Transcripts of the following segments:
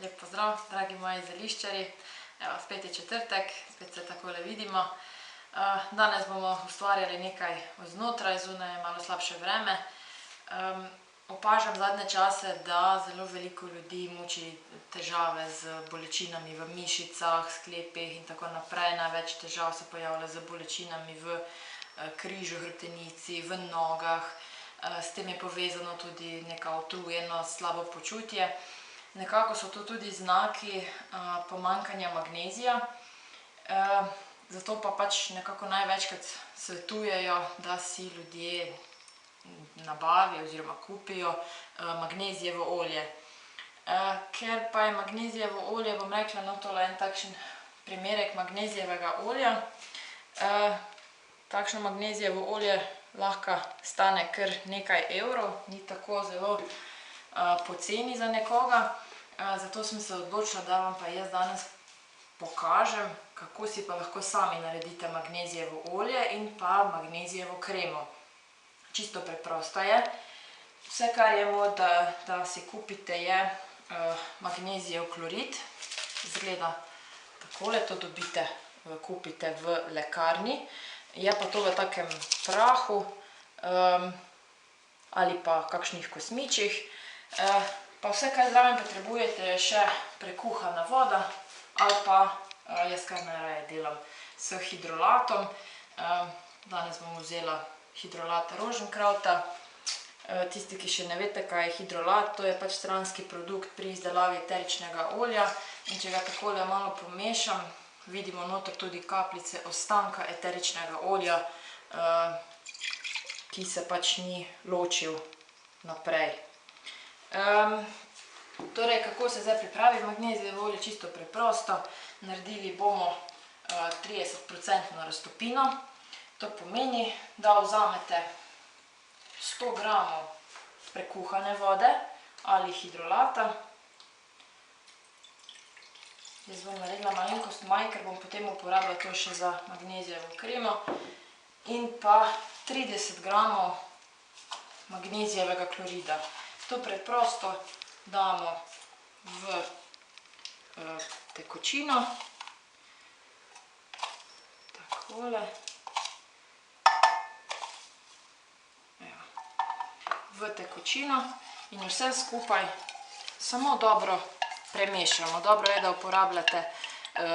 Lep pozdrav, dragi moji zeliščarji. Evo, spet je četrtek, spet se takole vidimo. Danes bomo ustvarjali nekaj znotraj, zunaj je malo slabše vreme. Opažam zadnje čase, da zelo veliko ljudi muči težave z bolečinami v mišicah, sklepih in tako naprej. Največ težav se pojavlja z bolečinami v križu, hrbtenici, v nogah. S tem je povezano tudi neka utrujenost, slabo počutje. Nekako so to tudi znaki pomanjkanja magnezija, zato pa pač nekako največkrat svetujejo, da si ljudje nabavijo oziroma kupijo magnezijevo olje. Ker pa je magnezijevo olje, bom rekla, no, tole en takšen primerek magnezijevega olja. Takšno magnezijevo olje lahko stane kar nekaj evrov, ni tako zelo poceni za nekoga. Zato sem se odločila, da vam pa jaz danes pokažem, kako si pa lahko sami naredite magnezijevo olje in pa magnezijevo kremo. Čisto preprosto je. Vse, kar je mod, da si kupite, je magnezijev klorid. Izgleda takole, to dobite, kupite v lekarni. Je pa to v takem prahu ali pa kakšnih kosmičih. Pa vse, kaj zraven potrebujete, je še prekuhana voda ali pa jaz kar najraje delam s hidrolatom. Danes bom vzela hidrolat roženkrauta. Tisti, ki še ne veste, kaj je hidrolat, to je pač stranski produkt pri izdelavi eteričnega olja. In če ga takole malo pomešam, vidimo noter tudi kapljice ostanka eteričnega olja, ki se pač ni ločil naprej. Torej, kako se zdaj pripravi magnezijevo olje? Čisto preprosto. Naredili bomo 30% raztopino. To pomeni, da vzamete 100 gramov prekuhane vode ali hidrolata. Jaz bom naredila malenkost manj, ker bom potem uporabila to še za magnezijevo kremo. In pa 30 gramov magnezijevega klorida. To preprosto damo v tekočino. Takole. V tekočino in vse skupaj samo dobro premešamo. Dobro je, da uporabljate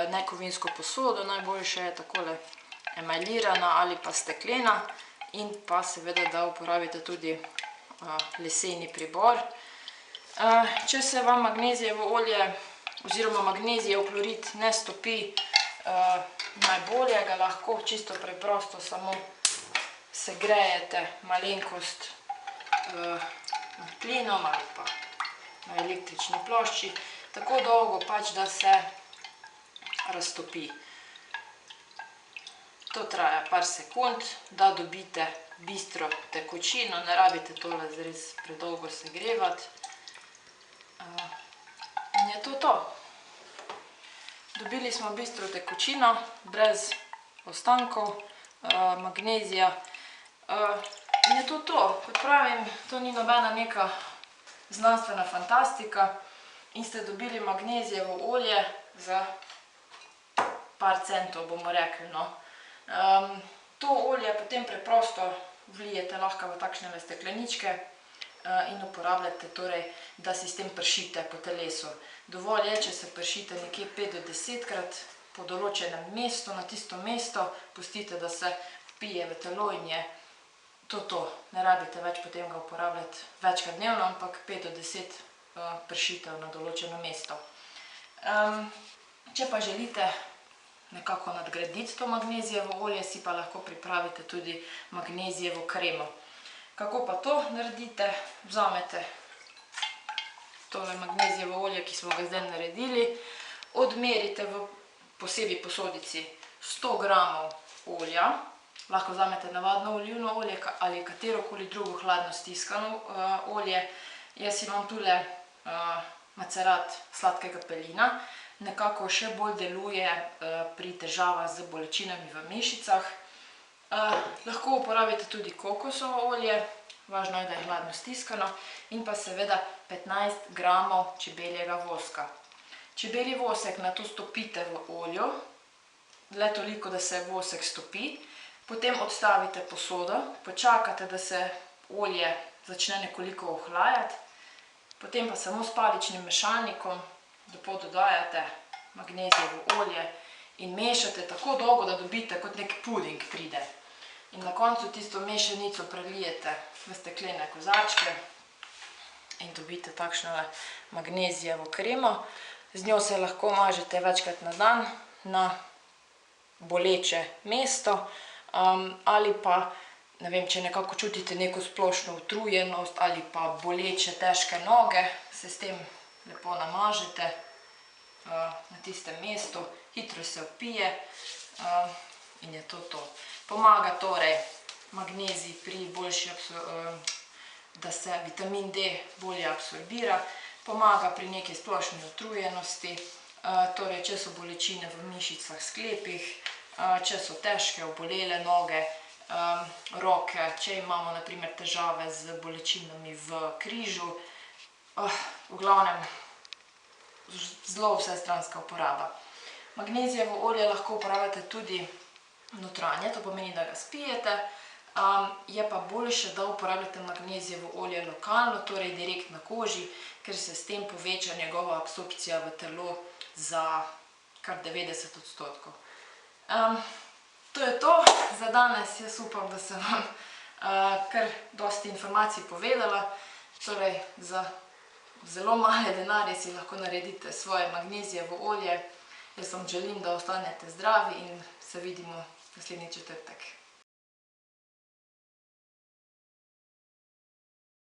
nekovinsko posodo, najboljše je takole emajlirana ali pa steklena, in pa seveda, da uporabite tudi leseni pribor. Če se vam magnezijevo olje oziroma magnezijev klorid ne stopi najbolje, ga lahko čisto preprosto samo segrejete malenkost nad plinom ali pa na električni plošči, tako dolgo pač, da se raztopi. To traja par sekund, da dobite bistro tekočino, ne rabite tole res predolgo segrevati. In je to to. Dobili smo bistro tekočino, brez ostankov magnezija. In je to to. Kot pravim, to ni nobena neka znanstvena fantastika in ste dobili magnezijevo olje za par centov, bomo rekli, no. To olje potem preprosto vlijete lahko v takšne stekleničke in uporabljate, torej, da si s tem pršite po telesu. Dovolj je, če se pršite nekje 5 do 10 krat po določenem mestu, na tisto mesto, pustite, da se vpije v telo in je to. Ne rabite več potem ga uporabljati večkrat dnevno, ampak 5 do 10 pršitev na določeno mesto. Če pa želite nekako nadgraditi to magnezijevo olje, si pa lahko pripravite tudi magnezijevo kremo. Kako pa to naredite? Vzamete tole magnezijevo olje, ki smo ga zdaj naredili, odmerite v posebej posodici 100 gramov olja, lahko vzamete navadno olivno olje ali katerokoli drugo hladno stiskano olje. Jaz imam tule macerat sladkega pelina. Nekako še bolj deluje pri težavah z bolečinami v mišicah. Lahko uporabite tudi kokosovo olje, važno je, da je hladno stiskano, in pa seveda 15 gramov čebeljega voska. Čebelji vosek nato stopite v olju, le toliko, da se vosek stopi, potem odstavite posodo, počakate, da se olje začne nekoliko ohlajati, potem pa samo s paličnim mešalnikom lepo dodajate magnezijevo olje in mešate tako dolgo, da dobite kot nek puding pride. In na koncu tisto mešanico prelijete v steklene kozarčke in dobite takšno magnezijevo kremo. Z njo se lahko mažete večkrat na dan na boleče mesto ali pa, ne vem, če nekako čutite neko splošno utrujenost ali pa boleče težke noge, se s tem lepo namažete na tistem mestu, hitro se vpije in je to. Pomaga torej magnezij pri boljši, da se vitamin D bolje absorbira, pomaga pri neki splošni utrujenosti, torej če so bolečine v mišicah, sklepih, če so težke, obolele noge, roke, če imamo na primer težave z bolečinami v križu, v glavnem zelo vsestranska uporaba. Magnezijevo olje lahko uporabljate tudi notranje, to pomeni, da ga spijete, je pa boljše, da uporabljate magnezijevo olje lokalno, torej direkt na koži, ker se s tem poveča njegova absorpcija v telo za kar 90%. To je to za danes. Jaz upam, da sem vam kar dosti informacij povedala. Torej, za zelo male denarje si lahko naredite svoje magnezijevo olje. Jaz vam želim, da ostanete zdravi in se vidimo naslednji četrtek.